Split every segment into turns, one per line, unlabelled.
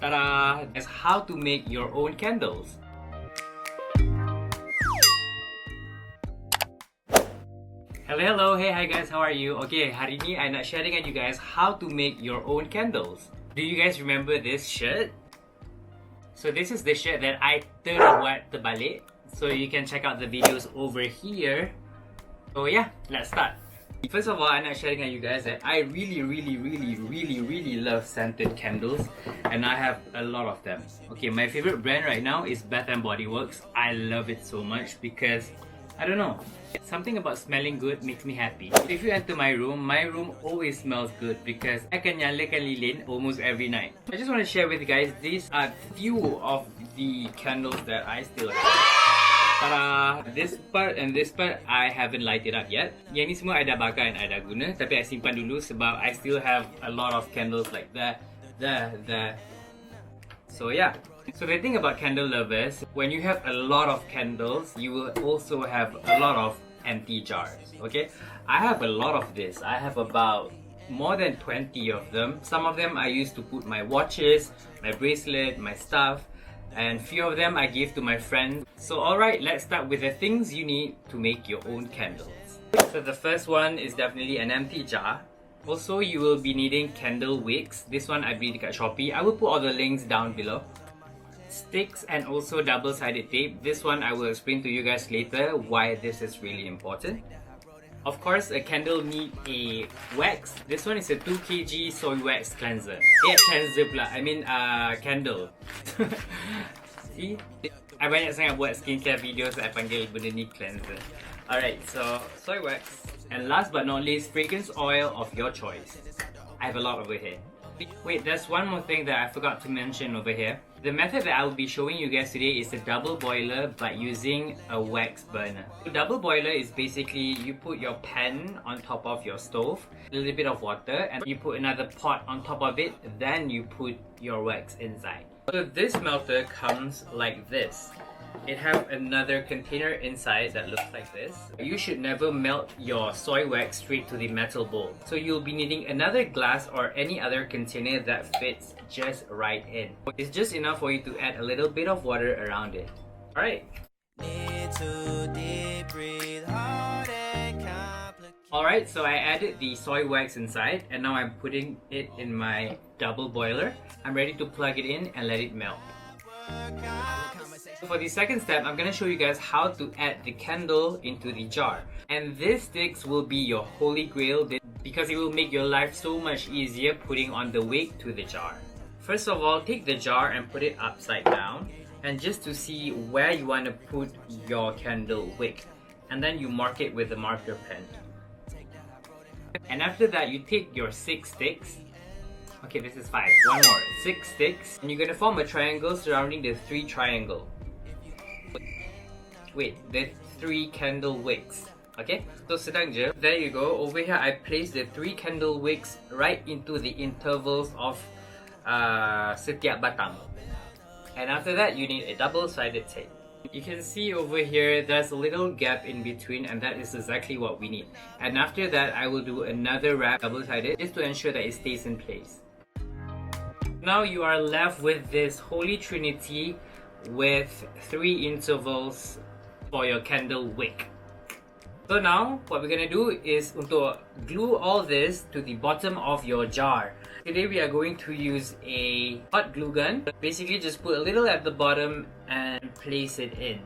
Ta-da! That's how to make your own candles. Hello, hey, hi guys, how are you? Okay, hari ni I nak share dengan you guys how to make your own candles. Do you guys remember this shirt? So this is the shirt that I terbuat terbalik. So you can check out the videos over here. So yeah, let's start. First of all, I'm not sharing with you guys that I really love scented candles, and I have a lot of them. Okay, my favorite brand right now is Bath and Body Works. I love it so much because, I don't know, something about smelling good makes me happy. If you enter my room always smells good because I can nyalakan lilin almost every night. I just want to share with you guys, these are few of the candles that I still have. Ta-da! This part and this part, I haven't lighted up yet. Yang ni semua I dah bakar and I dah guna, tapi I simpan dulu sebab I still have a lot of candles like that. So yeah. So the thing about candle lovers, when you have a lot of candles, you will also have a lot of empty jars, okay? I have a lot of this. I have about more than 20 of them. Some of them I used to put my watches, my bracelet, my stuff, and few of them I give to my friends. So alright, let's start with the things you need to make your own candles. So the first one is definitely an empty jar. Also, you will be needing candle wicks. This one I beli dekat Shopee. I will put all the links down below. Sticks and also double-sided tape. This one I will explain to you guys later why this is really important. Of course, a candle need a wax. This one is a 2 kg soy wax cleanser. Cleanser pula. I mean candle. See? I banyak sangat buat skincare videos, I panggil benda ni cleanser. Alright, so soy wax. And last but not least, fragrance oil of your choice. I have a lot over here. Wait, there's one more thing that I forgot to mention over here. The method that I will be showing you guys today is a double boiler by using a wax burner. A double boiler is basically you put your pan on top of your stove, a little bit of water, and you put another pot on top of it, then you put your wax inside. So this melter comes like this. It has another container inside that looks like this. You should never melt your soy wax straight to the metal bowl. So you'll be needing another glass or any other container that fits just right in. It's just enough for you to add a little bit of water around it. Alright. Alright, so I added the soy wax inside and now I'm putting it in my double boiler. I'm ready to plug it in and let it melt. For the second step, I'm going to show you guys how to add the candle into the jar. And these sticks will be your holy grail because it will make your life so much easier putting on the wick to the jar. First of all, take the jar and put it upside down, and just to see where you want to put your candle wick. And then you mark it with a marker pen. And after that, you take your 6 sticks. Okay, this is 5. One more. 6 sticks. And you're going to form a triangle surrounding the 3 triangle. Wait, the 3 candle wicks. Okay, so sedang je. There you go. Over here, I placed the 3 candle wicks right into the intervals of setiap batang. And after that, you need a double-sided tape. You can see over here, there's a little gap in between, and that is exactly what we need. And after that, I will do another wrap double-sided just to ensure that it stays in place. Now you are left with this holy trinity with 3 intervals for your candle wick. So now, what we're gonna do is untuk glue all this to the bottom of your jar. Today we are going to use a hot glue gun. Basically, just put a little at the bottom and place it in.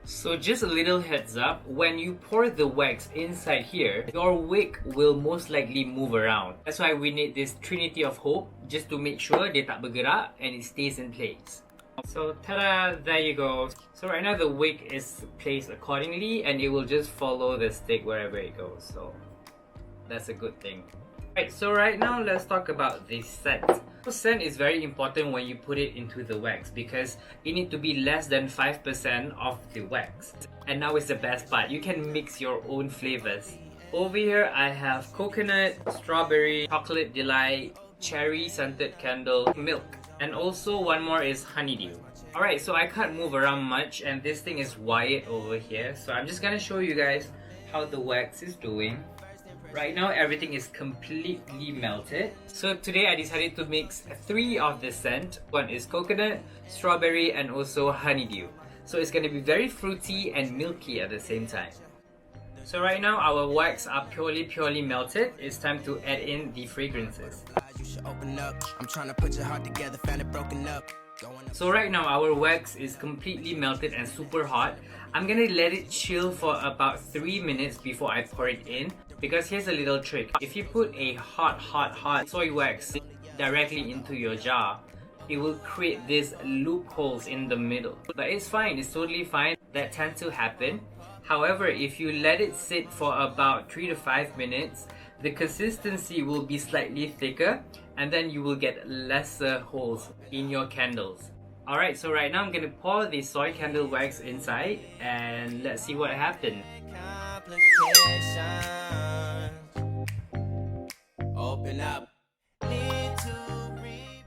So just a little heads up, when you pour the wax inside here, your wick will most likely move around. That's why we need this trinity of hope, just to make sure dia tak bergerak and it stays in place. So ta-da, there you go. So right now the wick is placed accordingly and it will just follow the stick wherever it goes. So that's a good thing. Right, so right now let's talk about the scent. The scent is very important when you put it into the wax because it needs to be less than 5% of the wax. And now is the best part, you can mix your own flavors. Over here I have coconut, strawberry, chocolate delight, cherry scented candle, milk. And also one more is honeydew. Alright, so I can't move around much and this thing is wired over here. So I'm just gonna show you guys how the wax is doing. Right now everything is completely melted. So today I decided to mix 3 of the scent. One is coconut, strawberry, and also honeydew. So it's gonna be very fruity and milky at the same time. So right now our wax are purely melted. It's time to add in the fragrances. So right now our wax is completely melted and super hot. I'm gonna let it chill for about 3 minutes before I pour it in, because here's a little trick. If you put a hot soy wax directly into your jar, it will create these loopholes in the middle. But it's fine, it's totally fine. That tends to happen. However, if you let it sit for about 3 to 5 minutes, the consistency will be slightly thicker, and then you will get lesser holes in your candles. Alright, so right now I'm gonna pour the soy candle wax inside and let's see what happens. Open up.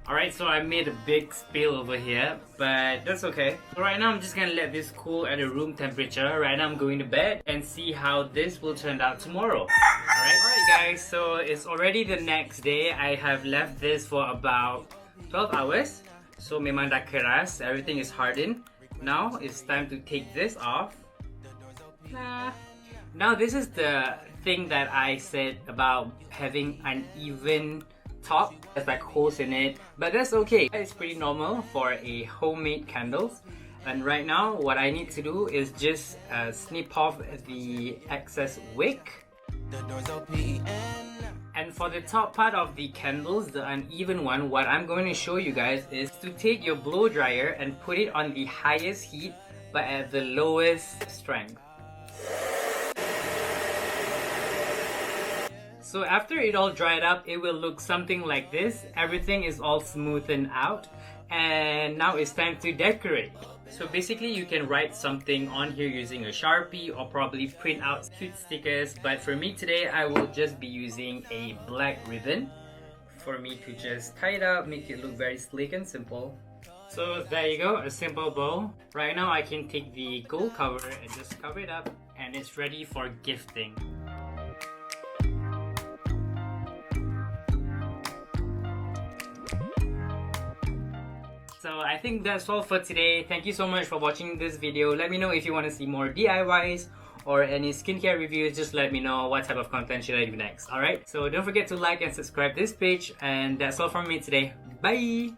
Alright, so I made a big spill over here, but that's okay. So right now I'm just gonna let this cool at a room temperature. Right now I'm going to bed and see how this will turn out tomorrow. Alright guys, so it's already the next day. I have left this for about 12 hours. So memang dah keras, everything is hardened. Now it's time to take this off. Now this is the thing that I said about having an even top. There's like holes in it, but that's okay. It's pretty normal for a homemade candles. And right now what I need to do is just snip off the excess wick. And for the top part of the candles, the uneven one, what I'm going to show you guys is to take your blow dryer and put it on the highest heat but at the lowest strength. So after it all dried up, it will look something like this. Everything is all smoothened out, and now it's time to decorate. So basically you can write something on here using a Sharpie or probably print out cute stickers, but for me today I will just be using a black ribbon for me to just tie it up, make it look very sleek and simple. So there you go, a simple bow. Right now I can take the gold cover and just cover it up, and it's ready for gifting. So I think that's all for today. Thank you so much for watching this video. Let me know if you want to see more DIYs or any skincare reviews. Just let me know what type of content should I do next. Alright, so don't forget to like and subscribe this page, and that's all from me today. Bye!